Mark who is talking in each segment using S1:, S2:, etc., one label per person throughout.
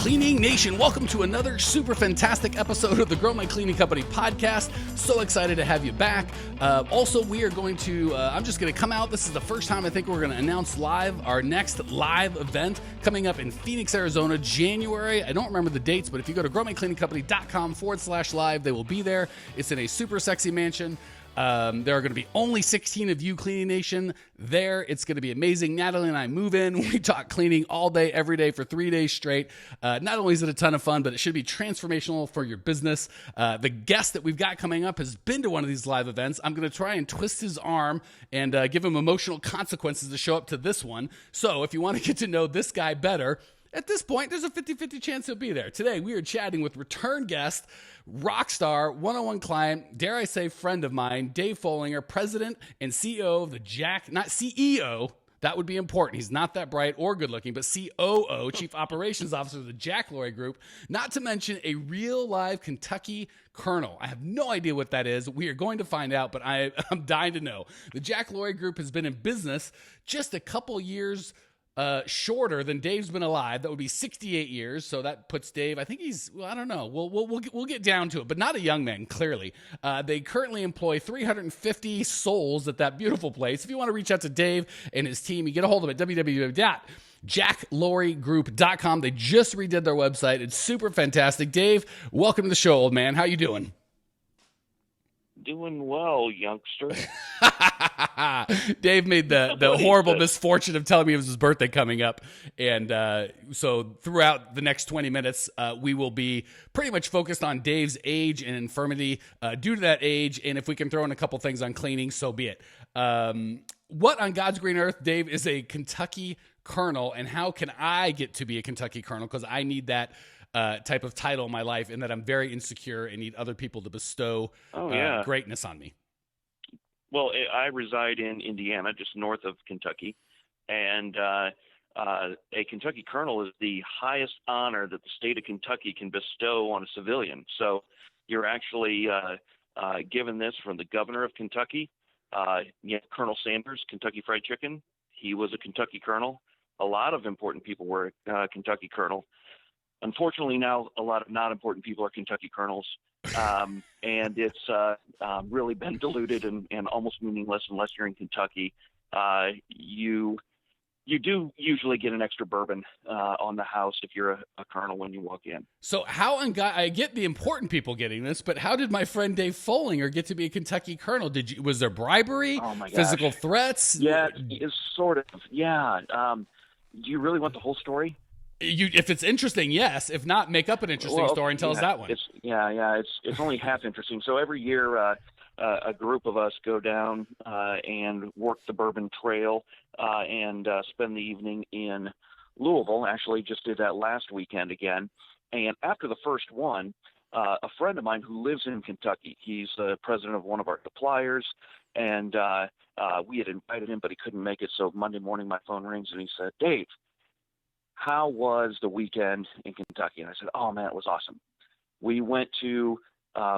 S1: Cleaning Nation, welcome to another super fantastic episode of the Grow My Cleaning Company podcast. So excited to have you back. Also, we are going to, I'm just going to come out. This is the first time I think we're going to announce live our next live event coming up in Phoenix, Arizona, January. I don't remember the dates, but if you go to growmycleaningcompany.com/live, they will be there. It's in a super sexy mansion. There are going to be only 16 of you, Cleaning Nation, there. It's going to be amazing. Natalie and I move in. We talk cleaning all day, every day for 3 days straight. Not only is it a ton of fun, but it should be transformational for your business. The guest that we've got coming up has been to one of these live events. I'm going to try and twist his arm and give him emotional consequences to show up to this one. So if you want to get to know this guy better, at this point, there's a 50-50 chance he'll be there. Today, we are chatting with return guest, rock star, one-on-one client, dare I say friend of mine, Dave Follinger, president and CEO of the not CEO, that would be important. He's not that bright or good-looking, but COO, Chief Operations Officer of the Jack Laurie Group, not to mention a real live Kentucky Colonel. I have no idea what that is. We are going to find out, but I'm dying to know. The Jack Laurie Group has been in business just a couple years shorter than Dave's been alive. That would be 68 years. So that puts Dave, I think he's, well, I don't know. We'll get down to it, but not a young man, clearly. They currently employ 350 souls at that beautiful place. If you want to reach out to Dave and his team, you get a hold of it at www.jacklauriegroup.com. They just redid their website. It's super fantastic. Dave, welcome to the show, old man. How you doing?
S2: Doing well, youngster.
S1: Dave made the horrible misfortune of telling me it was his birthday coming up. And so throughout the next 20 minutes, we will be pretty much focused on Dave's age and infirmity due to that age. And if we can throw in a couple things on cleaning, so be it. What on God's green earth, Dave, is a Kentucky Colonel? And how can I get to be a Kentucky Colonel? Because I need that type of title in my life, and that I'm very insecure and need other people to bestow greatness on me.
S2: Well, I reside in Indiana, just north of Kentucky, and a Kentucky Colonel is the highest honor that the state of Kentucky can bestow on a civilian. So you're actually given this from the governor of Kentucky, Colonel Sanders, Kentucky Fried Chicken. He was a Kentucky Colonel. A lot of important people were Kentucky Colonel. Unfortunately, now a lot of not important people are Kentucky Colonels, and it's really been diluted and almost meaningless unless you're in Kentucky. You do usually get an extra bourbon on the house if you're a colonel when you walk in.
S1: So I get the important people getting this, but how did my friend Dave Follinger get to be a Kentucky Colonel? Was there bribery, physical threats?
S2: Yeah, it's sort of. Yeah. Do you really want the whole story?
S1: If it's interesting, yes. If not, make up an interesting story and tell us that one.
S2: It's only half interesting. So every year, a group of us go down and work the Bourbon Trail and spend the evening in Louisville. Actually, just did that last weekend again. And after the first one, a friend of mine who lives in Kentucky, he's the president of one of our suppliers, and we had invited him, but he couldn't make it. So Monday morning, my phone rings, and he said, "Dave, how was the weekend in Kentucky?" And I said, "Oh, man, it was awesome. We went to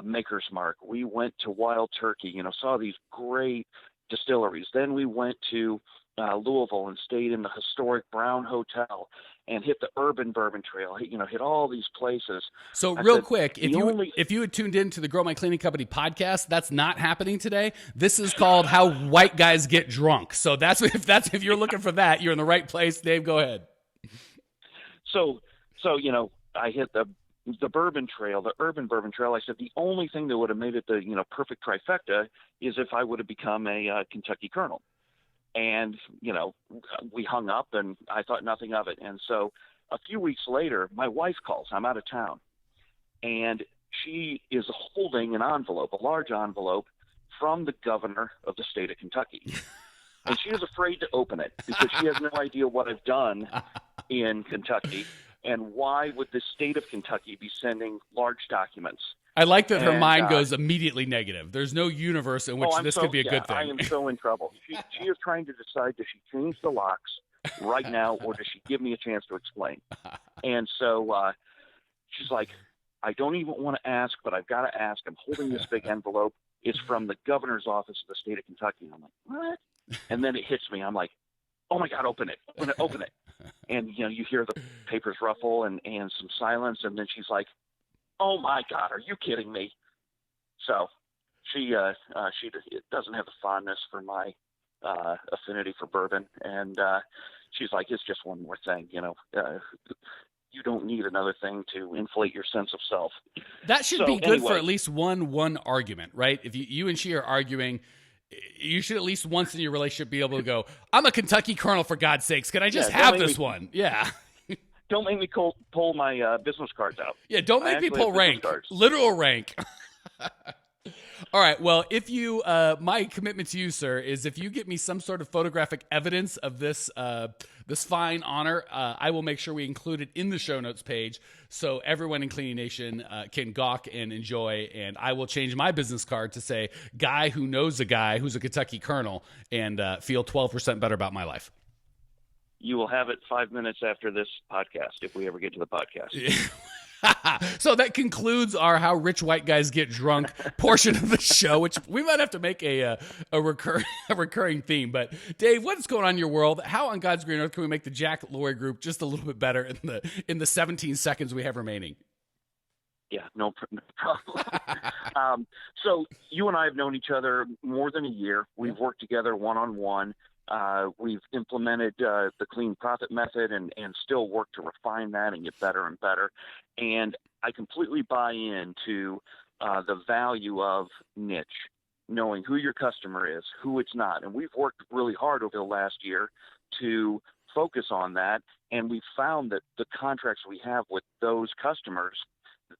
S2: Maker's Mark. We went to Wild Turkey, saw these great distilleries. Then we went to Louisville and stayed in the historic Brown Hotel and hit the Urban Bourbon Trail, hit all these places."
S1: So real quick, if you had tuned into the Grow My Cleaning Company podcast, that's not happening today. This is called How White Guys Get Drunk. So if you're looking for that, you're in the right place. Dave, go ahead.
S2: So I hit the Bourbon Trail, the Urban Bourbon Trail. I said the only thing that would have made it the perfect trifecta is if I would have become a Kentucky Colonel. And we hung up, and I thought nothing of it. And so a few weeks later, my wife calls. I'm out of town, and she is holding an envelope, a large envelope, from the governor of the state of Kentucky. And she is afraid to open it because she has no idea what I've done in Kentucky, and why would the state of Kentucky be sending large documents?
S1: I like that her mind goes immediately negative. There's no universe in which this could be a good thing.
S2: I am so in trouble. She is trying to decide, does she change the locks right now, or does she give me a chance to explain? And so she's like, "I don't even want to ask, but I've got to ask. I'm holding this big envelope. It's from the governor's office of the state of Kentucky." And I'm like, "What?" And then it hits me. I'm like, "Oh my God, open it. And, you hear the papers ruffle and some silence. And then she's like, "Oh my God, are you kidding me?" So she doesn't have the fondness for my affinity for bourbon. And she's like, "It's just one more thing, you don't need another thing to inflate your sense of self."
S1: That should be good for at least one argument, right? If you and she are arguing, you should at least once in your relationship be able to go, "I'm a Kentucky Colonel, for God's sakes. Can I just have this one?" Yeah.
S2: Don't make me pull my business cards out.
S1: Yeah, don't make me pull rank. Literal rank. All right. Well, if you, my commitment to you, sir, is if you get me some sort of photographic evidence of this, this fine honor, I will make sure we include it in the show notes page so everyone in Cleaning Nation can gawk and enjoy. And I will change my business card to say "guy who knows a guy who's a Kentucky Colonel," and feel 12% better about my life.
S2: You will have it 5 minutes after this podcast, if we ever get to the podcast.
S1: So that concludes our "How Rich White Guys Get Drunk" portion of the show, which we might have to make a recurring theme. But Dave, what's going on in your world? How on God's green earth can we make the Jack Laurie Group just a little bit better in the 17 seconds we have remaining?
S2: Yeah, no problem. So you and I have known each other more than a year. We've worked together one-on-one. We've implemented the clean profit method and still work to refine that and get better and better. And I completely buy into the value of niche, knowing who your customer is, who it's not. And we've worked really hard over the last year to focus on that. And we've found that the contracts we have with those customers,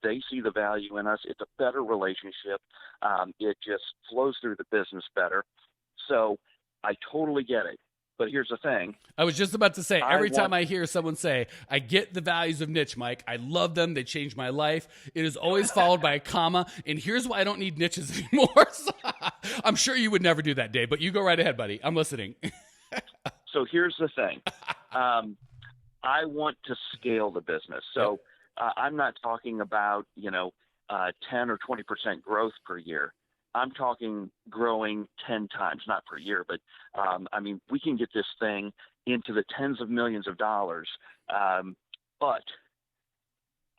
S2: they see the value in us. It's a better relationship. It just flows through the business better. So I totally get it. But here's the thing. I was just about to say, every time I hear someone say, "I get the values of niche, Mike. I love them. They changed my life," it is always followed by a comma. And here's why I don't need niches anymore. So, I'm sure you would never do that, Dave, but you go right ahead, buddy. I'm listening. So here's the thing. I want to scale the business. So I'm not talking about, 10 or 20% growth per year. I'm talking growing 10 times, not per year, but we can get this thing into the tens of millions of dollars. But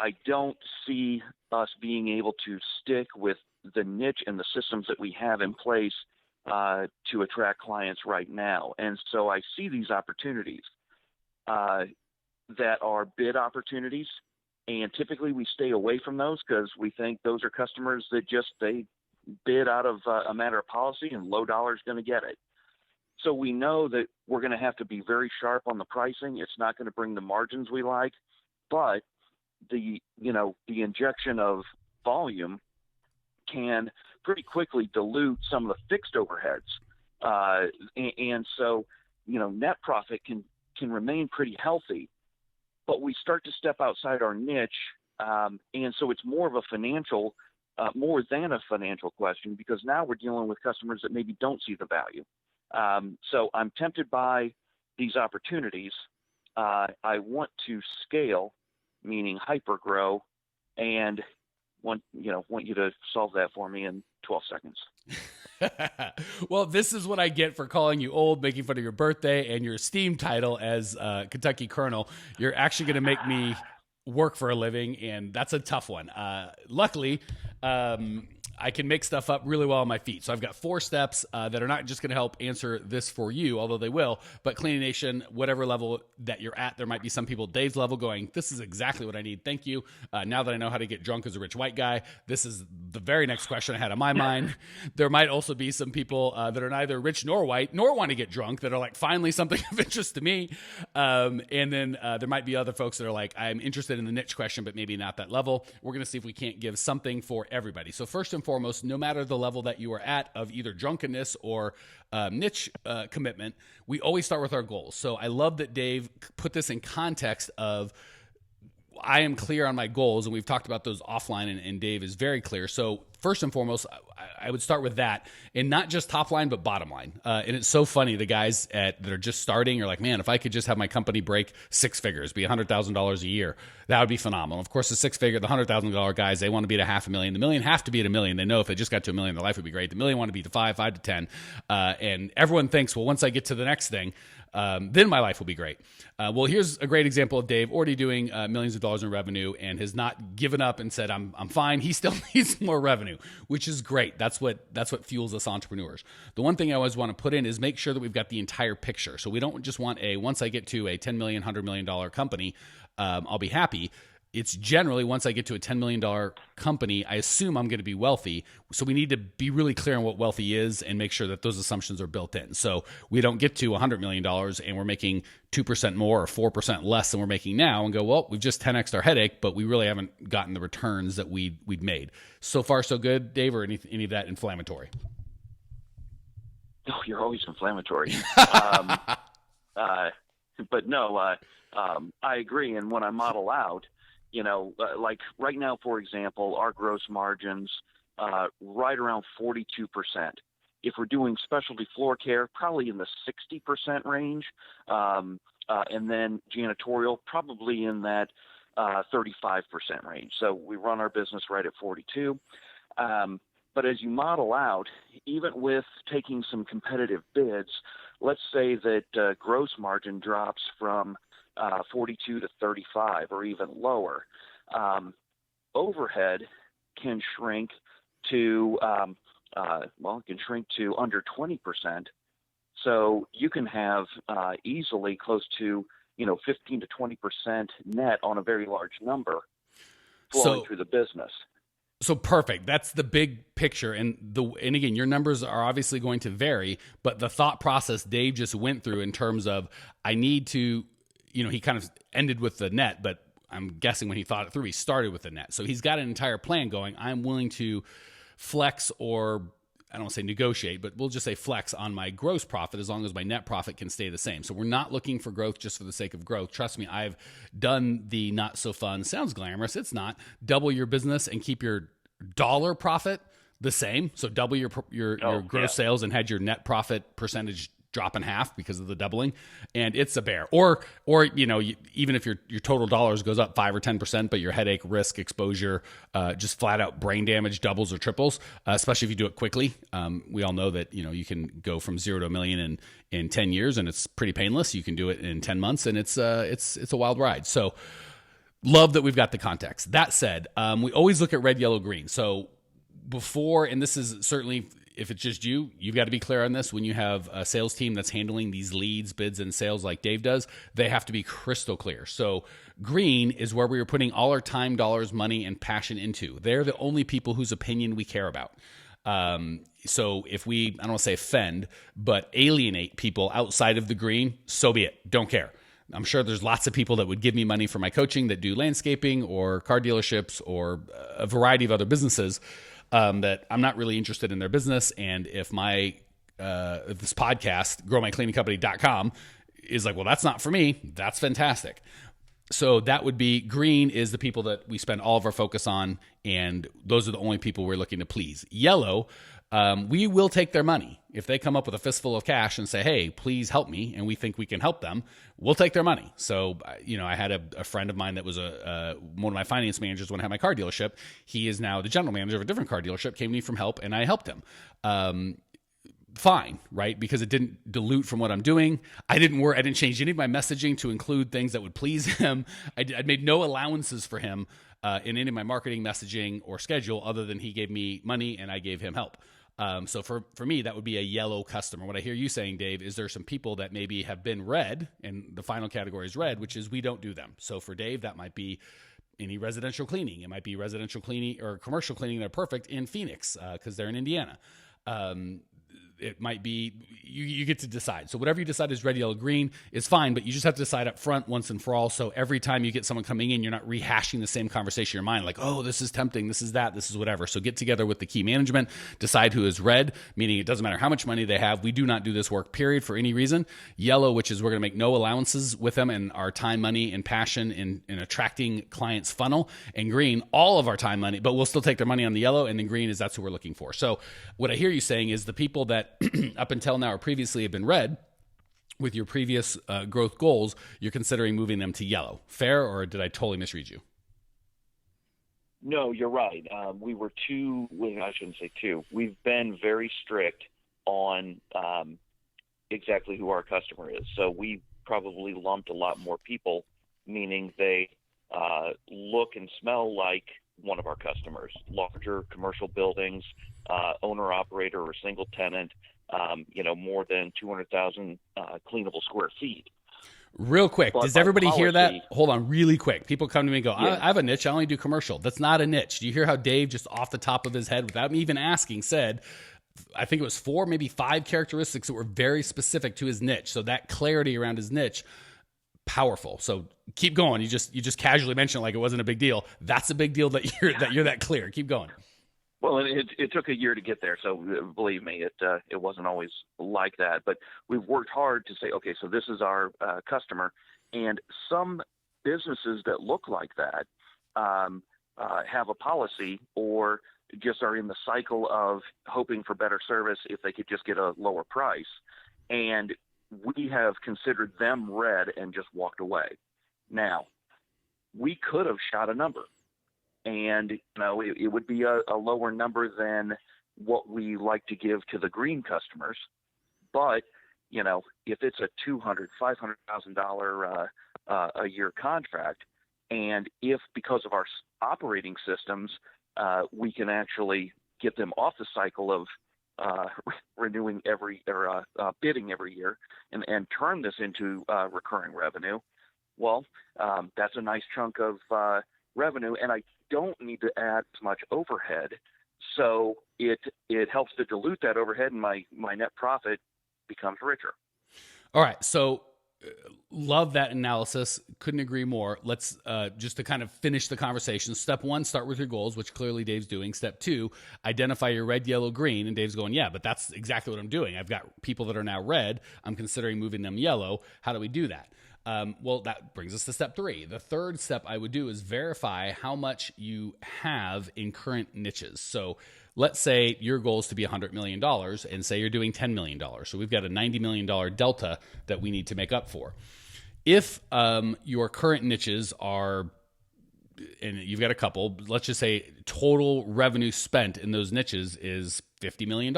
S2: I don't see us being able to stick with the niche and the systems that we have in place to attract clients right now. And so I see these opportunities that are bid opportunities. And typically we stay away from those because we think those are customers that they bid out of a matter of policy, and low dollar is going to get it. So we know that we're going to have to be very sharp on the pricing. It's not going to bring the margins we like, but the injection of volume can pretty quickly dilute some of the fixed overheads. And so, net profit can remain pretty healthy, but we start to step outside our niche. And so it's more than a financial question, because now we're dealing with customers that maybe don't see the value. So I'm tempted by these opportunities. I want to scale, meaning hyper grow, and want you to solve that for me in 12 seconds.
S1: Well, this is what I get for calling you old, making fun of your birthday and your esteemed title as Kentucky Colonel. You're actually going to make me work for a living, and that's a tough one. Luckily, I can make stuff up really well on my feet. So I've got 4 steps that are not just going to help answer this for you, although they will, but Cleaning Nation, whatever level that you're at, there might be some people Dave's level going, "This is exactly what I need. Thank you. Now that I know how to get drunk as a rich white guy, this is the very next question I had on my mind." There might also be some people that are neither rich nor white, nor want to get drunk, that are like, finally something of interest to me. And then there might be other folks that are like, I'm interested in the niche question, but maybe not that level. We're going to see if we can't give something for everybody. So first and foremost, no matter the level that you are at of either drunkenness or niche commitment, we always start with our goals. So I love that Dave put this in context of, I am clear on my goals, and we've talked about those offline, and Dave is very clear. So first and foremost, I would start with that, and not just top line, but bottom line. And it's so funny, the guys that are just starting are like, man, if I could just have my company break 6 figures, be $100,000 a year, that would be phenomenal. Of course, the $100,000 guys, they want to be at $500,000. The million have to be at $1 million. They know if they just got to $1 million, their life would be great. The million want to be to 5 to 10. And everyone thinks, well, once I get to the next thing, then my life will be great. Well, here's a great example of Dave already doing millions of dollars in revenue and has not given up and said, I'm fine. He still needs more revenue, which is great. That's what fuels us entrepreneurs. The one thing I always want to put in is make sure that we've got the entire picture. So we don't just want once I get to a $10 million, $100 million company, I'll be happy. It's generally once I get to a $10 million company, I assume I'm going to be wealthy. So we need to be really clear on what wealthy is and make sure that those assumptions are built in. So we don't get to $100 million and we're making 2% more or 4% less than we're making now and go, well, we've just 10x'd our headache, but we really haven't gotten the returns that we'd made. So far, so good, Dave, or any of that inflammatory?
S2: Oh, you're always inflammatory. But no, I agree. And when I model out, like right now, for example, our gross margins right around 42%. If we're doing specialty floor care, probably in the 60% range, and then janitorial, probably in that 35% range. So we run our business right at 42. But as you model out, even with taking some competitive bids, let's say that gross margin drops from 42 to 35 or even lower. Overhead can shrink to under 20%. So you can have easily close to 15 to 20% net on a very large number flowing through the business.
S1: So perfect. That's the big picture. And again, your numbers are obviously going to vary, but the thought process Dave just went through in terms of I need to, he kind of ended with the net, but I'm guessing when he thought it through, he started with the net. So he's got an entire plan going. I'm willing to flex, or I don't want to say negotiate, but we'll just say flex on my gross profit as long as my net profit can stay the same. So we're not looking for growth just for the sake of growth. Trust me, I've done the not so fun, sounds glamorous, it's not, double your business and keep your dollar profit the same. So double your gross sales and had your net profit percentage drop in half because of the doubling, and it's a bear. Or even if your total dollars goes up 5 or 10%, but your headache, risk, exposure, just flat out brain damage doubles or triples, especially if you do it quickly. We all know that you can go from 0 to $1 million in 10 years, and it's pretty painless. You can do it in 10 months, and it's a wild ride. So love that we've got the context. That said, we always look at red, yellow, green. So before, and this is certainly, if it's just you've got to be clear on this. When you have a sales team that's handling these leads, bids, and sales like Dave does, they have to be crystal clear. So green is where we are putting all our time, dollars, money, and passion into. They're the only people whose opinion we care about. So if we, I don't want to say offend, but alienate people outside of the green, so be it. Don't care. I'm sure there's lots of people that would give me money for my coaching that do landscaping or car dealerships or a variety of other businesses that I'm not really interested in their business. And if if this podcast, growmycleaningcompany.com, is like, well, that's not for me, that's fantastic. So that would be green is the people that we spend all of our focus on, and those are the only people we're looking to please. Yellow, we will take their money. If they come up with a fistful of cash and say, hey, please help me, and we think we can help them, we'll take their money. So, I had a friend of mine that was one of my finance managers when I had my car dealership. He is now the general manager of a different car dealership, came to me from help, and I helped him. Fine, right? Because it didn't dilute from what I'm doing. I didn't change any of my messaging to include things that would please him. I made no allowances for him in any of my marketing messaging or schedule other than he gave me money and I gave him help. So for me, that would be a yellow customer. What I hear you saying, Dave, is there some people that maybe have been red, and the final category is red, which is we don't do them. So for Dave, that might be any residential cleaning. It might be residential cleaning or commercial cleaning that are perfect in Phoenix because they're in Indiana. It might be, you get to decide. So whatever you decide is red, yellow, green is fine, but you just have to decide up front once and for all. So every time you get someone coming in, you're not rehashing the same conversation in your mind, like, oh, this is tempting, this is that, this is whatever. So get together with the key management, decide who is red, meaning it doesn't matter how much money they have. We do not do this work, period, for any reason. Yellow, which is we're going to make no allowances with them and our time, money, and passion in attracting clients funnel. And green, all of our time, money, but we'll still take their money on the yellow. And then green is that's who we're looking for. So what I hear you saying is the people that up until now or previously have been red with your previous growth goals, you're considering moving them to yellow. Fair, or did I totally misread you?
S2: No, you're right. We were I shouldn't say two. We've been very strict on exactly who our customer is. So we probably lumped a lot more people, meaning they look and smell like one of our customers, larger commercial buildings, owner operator or single tenant, more than 200,000 cleanable square feet.
S1: Real quick,
S2: But
S1: does
S2: by
S1: everybody hear that?
S2: policy,
S1: Hold on, really quick. People come to me and go,
S2: Yeah.
S1: I have a niche. I only do commercial. That's not a niche. Do you hear how Dave, just off the top of his head, without me even asking, said, I think it was 4, maybe 5 characteristics that were very specific to his niche. So that clarity around his niche, powerful. So keep going. You just casually mentioned it like it wasn't a big deal. That's a big deal that you're that clear. Keep going.
S2: Well, it took a year to get there, so believe me, it wasn't always like that. But we've worked hard to say, okay, so this is our customer, and some businesses that look like that have a policy or just are in the cycle of hoping for better service if they could just get a lower price, and we have considered them red and just walked away. Now, we could have shot a number. And, it would be a lower number than what we like to give to the green customers. But, if it's a $200,000, $500,000 a year contract, and if because of our operating systems, we can actually get them off the cycle of renewing bidding every year and turn this into recurring revenue, well, that's a nice chunk of revenue. And I don't need to add as much overhead, so it helps to dilute that overhead, and my net profit becomes richer.
S1: All right, so love that analysis. Couldn't agree more. Let's just to kind of finish the conversation. Step 1, start with your goals, which clearly Dave's doing. Step 2, identify your red, yellow, green. And Dave's going, yeah, but that's exactly what I'm doing. I've got people that are now red. I'm considering moving them yellow. How do we do that? Well, that brings us to step 3. The third step I would do is verify how much you have in current niches. So let's say your goal is to be $100 million and say you're doing $10 million. So we've got a $90 million delta that we need to make up for. If your current niches are, and you've got a couple, let's just say total revenue spent in those niches is $50 million.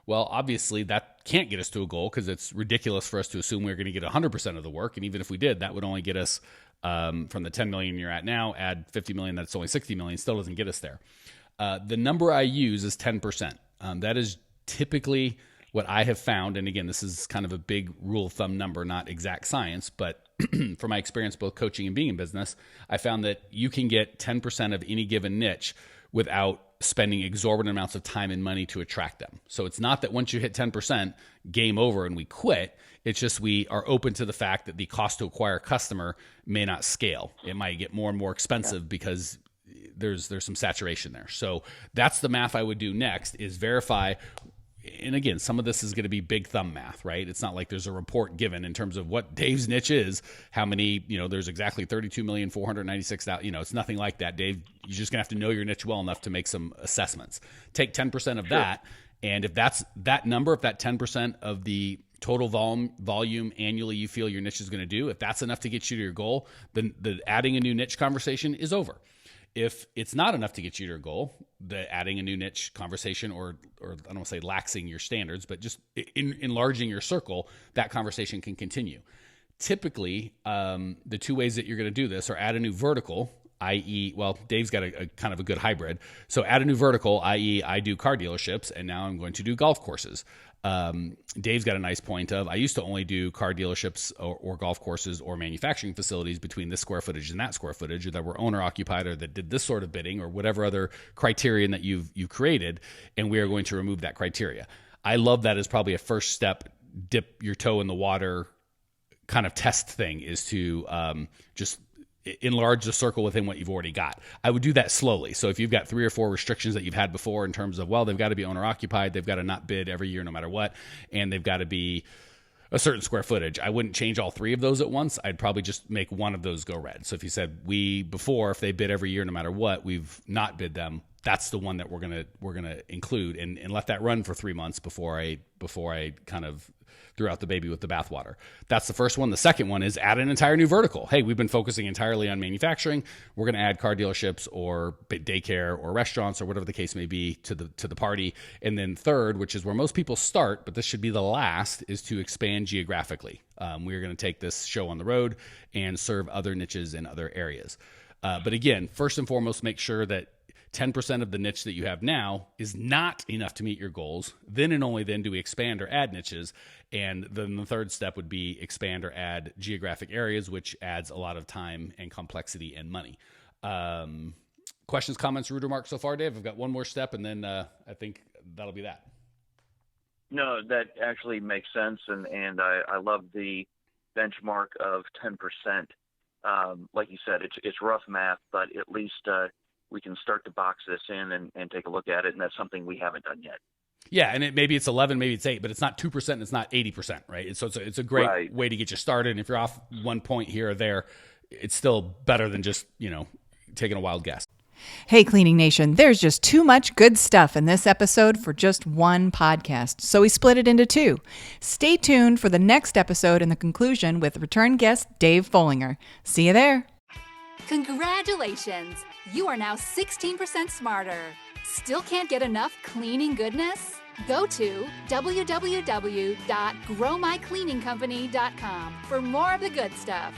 S1: Well, obviously that can't get us to a goal because it's ridiculous for us to assume we're going to get 100% of the work. And even if we did, that would only get us from the 10 million you're at now, add 50 million, that's only 60 million, still doesn't get us there. The number I use is 10%. That is typically what I have found. And again, this is kind of a big rule of thumb number, not exact science, but from my experience, both coaching and being in business, I found that you can get 10% of any given niche without spending exorbitant amounts of time and money to attract them. So it's not that once you hit 10%, game over and we quit. It's just we are open to the fact that the cost to acquire a customer may not scale. It might get more and more expensive because there's some saturation there. So that's the math I would do next, is verify. And again, some of this is going to be big thumb math, right? It's not like there's a report given in terms of what Dave's niche is, how many, there's exactly 32,496,000, it's nothing like that, Dave. You're just going to have to know your niche well enough to make some assessments. Take 10% of that. And if that's that number, if that 10% of the total volume annually you feel your niche is going to do, if that's enough to get you to your goal, then the adding a new niche conversation is over. If it's not enough to get you to your goal, the adding a new niche conversation, or I don't want to say laxing your standards, but just enlarging your circle, that conversation can continue. Typically, the 2 ways that you're going to do this are add a new vertical, i.e., well, Dave's got a kind of a good hybrid. So add a new vertical, i.e., I do car dealerships, and now I'm going to do golf courses. Dave's got a nice point of, I used to only do car dealerships or golf courses or manufacturing facilities between this square footage and that square footage, or that were owner occupied, or that did this sort of bidding, or whatever other criterion that you've created. And we are going to remove that criteria. I love that as probably a first step, dip your toe in the water kind of test thing, is to just enlarge the circle within what you've already got. I would do that slowly. So if you've got 3 or 4 restrictions that you've had before in terms of, well, they've got to be owner occupied, they've got to not bid every year no matter what, and they've got to be a certain square footage, I wouldn't change all 3 of those at once. I'd probably just make one of those go red. So if you said if they bid every year no matter what, we've not bid them, that's the one that we're gonna include, and let that run for 3 months before I kind of throughout the baby with the bathwater. That's the first one. The second one is add an entire new vertical. Hey, we've been focusing entirely on manufacturing. We're going to add car dealerships or daycare or restaurants or whatever the case may be to the party. And then third, which is where most people start, but this should be the last, is to expand geographically. We're going to take this show on the road and serve other niches in other areas. But again, first and foremost, make sure that 10% of the niche that you have now is not enough to meet your goals. Then and only then do we expand or add niches. And then the third step would be expand or add geographic areas, which adds a lot of time and complexity and money. Questions, comments, rude remarks so far, Dave? I've got one more step, and then I think that'll be that.
S2: No, that actually makes sense, and I love the benchmark of 10%. Like you said, it's rough math, but at least we can start to box this in and take a look at it, and that's something we haven't done yet.
S1: Yeah, and maybe it's 11, maybe it's 8, but it's not 2% and it's not 80%, right? So it's a great way to get you started. And if you're off 1 point here or there, it's still better than just, taking a wild guess.
S3: Hey, Cleaning Nation, there's just too much good stuff in this episode for just one podcast, so we split it into two. Stay tuned for the next episode and the conclusion with return guest Dave Follinger. See you there.
S4: Congratulations! You are now 16% smarter. Still can't get enough cleaning goodness? Go to www.growmycleaningcompany.com for more of the good stuff.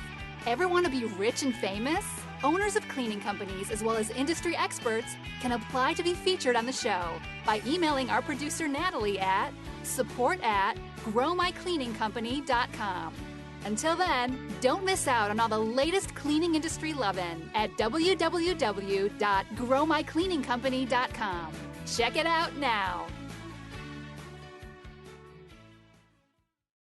S4: Ever want to be rich and famous? Owners of cleaning companies, as well as industry experts, can apply to be featured on the show by emailing our producer Natalie at support@growmycleaningcompany.com. Until then, don't miss out on all the latest cleaning industry lovin' at www.growmycleaningcompany.com. Check it out now.